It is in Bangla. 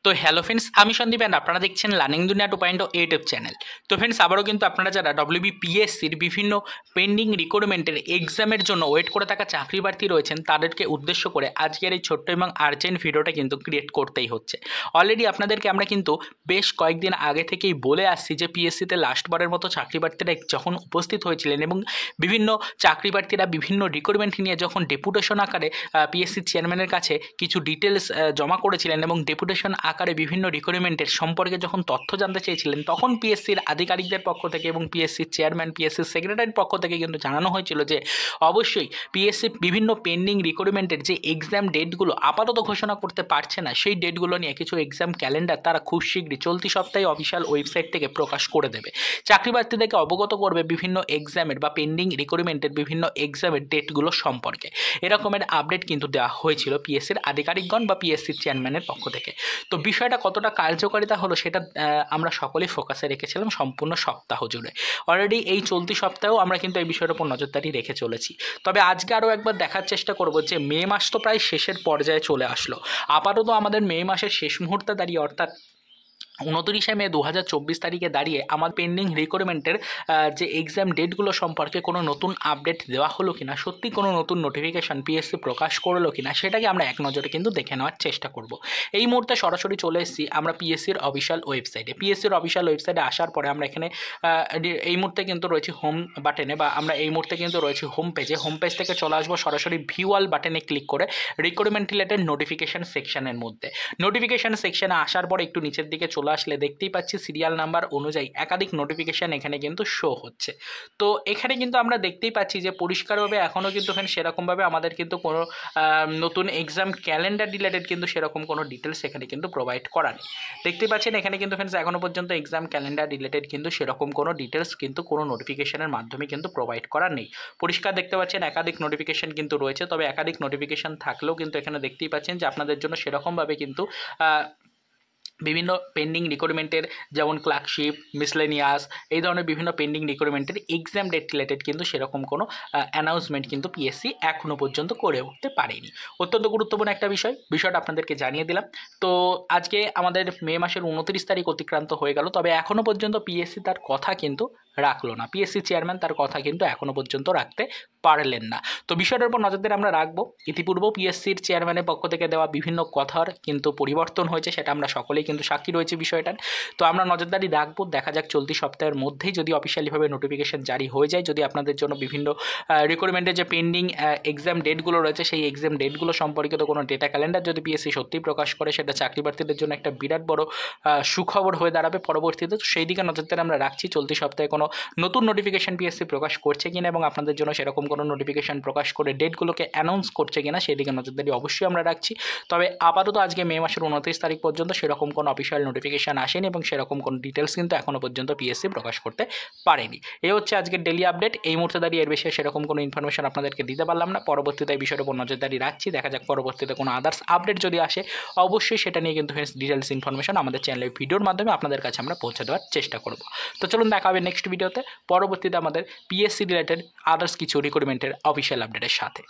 তো হ্যালো ফ্রেন্ডস, আমি সন্দীপ অ্যান্ড আপনারা দেখছেন লার্নিং দুনিয়া 2.0 ইউটিউব চ্যানেল। তো ফ্রেন্ডস, আবারও কিন্তু আপনারা যারা WBPSCর বিভিন্ন পেন্ডিং রিক্রুটমেন্টের এক্সামের জন্য ওয়েট করে থাকা চাকরি প্রার্থী রয়েছেন, তাদেরকে উদ্দেশ্য করে আজকের এই ছোট্ট এবং আর্জেন্ট ভিডিওটা কিন্তু ক্রিয়েট করতেই হচ্ছে। অলরেডি আপনাদেরকে আমরা কিন্তু বেশ কয়েকদিন আগে থেকেই বলে আসছি যে পিএসসিতে লাস্টবারের মতো চাকরি প্রার্থীরা যখন উপস্থিত হয়েছিলেন এবং বিভিন্ন চাকরি প্রার্থীরা বিভিন্ন রিক্রুটমেন্ট নিয়ে যখন ডেপুটেশন আকারে পিএসসি চেয়ারম্যানের কাছে কিছু ডিটেলস জমা করেছিলেন এবং ডেপুটেশন আকারে বিভিন্ন রিক্রুটমেন্টের সম্পর্কে যখন তথ্য জানতে চেয়েছিলেন, তখন পিএসসির আধিকারিকদের পক্ষ থেকে এবং পিএসসির চেয়ারম্যান, পিএসসির সেক্রেটারির পক্ষ থেকে কিন্তু জানানো হয়েছিল যে অবশ্যই পিএসসি বিভিন্ন পেন্ডিং রিক্রুটমেন্টের যে এক্সাম ডেটগুলো আপাতত ঘোষণা করতে পারছে না, সেই ডেটগুলো নিয়ে কিছু এক্সাম ক্যালেন্ডার তারা খুব শীঘ্রই চলতি সপ্তাহে অফিসিয়াল ওয়েবসাইট থেকে প্রকাশ করে দেবে। চাকরি প্রার্থীদেরকে অবগত করবে বিভিন্ন এক্সামের বা পেন্ডিং রিক্রুটমেন্টের বিভিন্ন এক্সামের ডেটগুলো সম্পর্কে। এরকমের আপডেট কিন্তু দেওয়া হয়েছিল পিএসসির আধিকারিকগণ বা পিএসসির চেয়ারম্যানের পক্ষ থেকে। তো বিষয়টা কতটা কার্যকারিতা হলো সেটা আমরা সকলেই ফোকাসে রেখেছিলাম সম্পূর্ণ সপ্তাহ জুড়ে। অলরেডি এই চলতি সপ্তাহেও আমরা কিন্তু এই বিষয়ের উপর নজরদারি রেখে চলেছি। তবে আজকে আরও একবার দেখার চেষ্টা করব যে মে মাস তো প্রায় শেষের পর্যায়ে চলে আসলো। আপাতত আমাদের মে মাসের শেষ মুহূর্তে দাঁড়িয়ে, অর্থাৎ 29শে মে 2024 তারিখে দাঁড়িয়ে আমার পেন্ডিং রিক্রুটমেন্টের যে এক্সাম ডেটগুলো সম্পর্কে কোনো নতুন আপডেট দেওয়া হলো কিনা, সত্যি কোনো নতুন নোটিফিকেশান পিএসসি প্রকাশ করলো কিনা, সেটাকে আমরা এক নজরে কিন্তু দেখে নেওয়ার চেষ্টা করব। এই মুহূর্তে সরাসরি চলে এসেছি আমরা পিএসসির অফিসিয়াল ওয়েবসাইটে। পিএসসির অফিসিয়াল ওয়েবসাইটে আসার পরে আমরা এখানে এই মুহূর্তে কিন্তু রয়েছি হোম বাটনে, বা আমরা এই মুহূর্তে কিন্তু রয়েছি হোম পেজে। হোম পেজ থেকে চলে আসবো সরাসরি ভিউ অল বাটনে ক্লিক করে রিক্রুটমেন্ট রিলেটেড নোটিফিকেশান সেকশনের মধ্যে। নোটিফিকেশান সেকশনে আসার পর একটু নিচের দিকে চলে আসলে দেখতেই পাচ্ছি সিরিয়াল নাম্বার অনুযায়ী একাধিক নোটিফিকেশান এখানে কিন্তু শো হচ্ছে। তো এখানে কিন্তু আমরা দেখতেই পাচ্ছি যে পরিষ্কারভাবে এখনও কিন্তু এখানে সেরকমভাবে আমাদের কিন্তু কোনো নতুন এক্সাম ক্যালেন্ডার রিলেটেড কিন্তু সেরকম কোনো ডিটেলস এখানে কিন্তু প্রোভাইড করা নেই। দেখতেই পাচ্ছেন এখানে কিন্তু ফ্রেন্ডস এখনও পর্যন্ত এক্সাম ক্যালেন্ডার রিলেটেড কিন্তু সেরকম কোনো ডিটেলস কিন্তু কোনো নোটিফিকেশানের মাধ্যমে কিন্তু প্রোভাইড করা নেই। পরিষ্কার দেখতে পাচ্ছেন একাধিক নোটিফিকেশান কিন্তু রয়েছে, তবে একাধিক নোটিফিকেশান থাকলেও কিন্তু এখানে দেখতেই পাচ্ছেন যে আপনাদের জন্য সেরকমভাবে কিন্তু বিভিন্ন পেন্ডিং রিক্রুটমেন্টের যেমন ক্লার্কশিপ, মিসলেনিয়াস, এই ধরনের বিভিন্ন পেন্ডিং রিক্রুটমেন্টের এক্সাম ডেট রিলেটেড কিন্তু সেরকম কোনো অ্যানাউন্সমেন্ট কিন্তু পিএসসি এখনও পর্যন্ত করে উঠতে পারেনি। অত্যন্ত গুরুত্বপূর্ণ একটা বিষয়টা আপনাদেরকে জানিয়ে দিলাম। তো আজকে আমাদের মে মাসের 29 তারিখ অতিক্রান্ত হয়ে গেল, তবে এখনও পর্যন্ত পিএসসি তার কথা কিন্তু রাখলো না। পিএসসি চেয়ারম্যান তার কথা কিন্তু এখনও পর্যন্ত রাখতে পারলেন না। তো বিষয়টার উপর নজরদারি আমরা রাখবো। ইতিপূর্বেও পিএসসির চেয়ারম্যানের পক্ষ থেকে দেওয়া বিভিন্ন কথার কিন্তু পরিবর্তন হয়েছে, সেটা আমরা সকলেই কিন্তু সাক্ষী রয়েছে বিষয়টার। তো আমরা নজরদারি রাখবো। দেখা যাক চলতি সপ্তাহের মধ্যেই যদি অফিসিয়ালিভাবে নোটিফিকেশান জারি হয়ে যায়, যদি আপনাদের জন্য বিভিন্ন রিক্রুটমেন্টের যে পেন্ডিং এক্সাম ডেটগুলো রয়েছে সেই এক্সাম ডেটগুলো সম্পর্কিত কোনো ডেটা ক্যালেন্ডার যদি পিএসসি সত্যিই প্রকাশ করে, সেটা চাকরি প্রার্থীদের জন্য একটা বিরাট বড় সুখবর হয়ে দাঁড়াবে পরবর্তীতে। তো সেই দিকে নজরদারি আমরা রাখছি। চলতি সপ্তাহে কোনো নতুন নোটিফিকেশান পিএসসি প্রকাশ করছে কিনা এবং আপনাদের জন্য সেরকম কোনো নোটিফিকেশান প্রকাশ করে ডেটগুলোকে অ্যানাউন্স করছে কিনা, সেই দিকে নজরদারি অবশ্যই আমরা রাখছি। তবে আপাতত আজকে মে মাসের 29 তারিখ পর্যন্ত সেরকম কোনো অফিসিয়াল নোটিফিকেশান আসেনি এবং সেরকম কোনো ডিটেলস কিন্তু এখনও পর্যন্ত পিএসসি প্রকাশ করতে পারেনি। এই হচ্ছে আজকের ডেলি আপডেট। এই মুহূর্তে দাঁড়িয়ে এর বেশি সেরকম কোনো ইনফরমেশন আপনাদেরকে দিতে পারলাম না। পরবর্তীতে এই বিষয়ের উপর নজরদারি রাখছি। দেখা যাক পরবর্তীতে কোনো আদার্স আপডেট যদি আসে, অবশ্যই সেটা নিয়ে কিন্তু ডিটেলস ইনফরমেশন আমাদের চ্যানেলের ভিডিওর মাধ্যমে আপনাদের কাছে আমরা পৌঁছে দেওয়ার চেষ্টা করব। তো চলুন দেখা হবে নেক্সট ভিডিওতে, পরবর্তীতে আমাদের পিএসসি রিলেটেড আদার্স কিছু রিক্রুটমেন্টের অফিসিয়াল আপডেটের সাথে।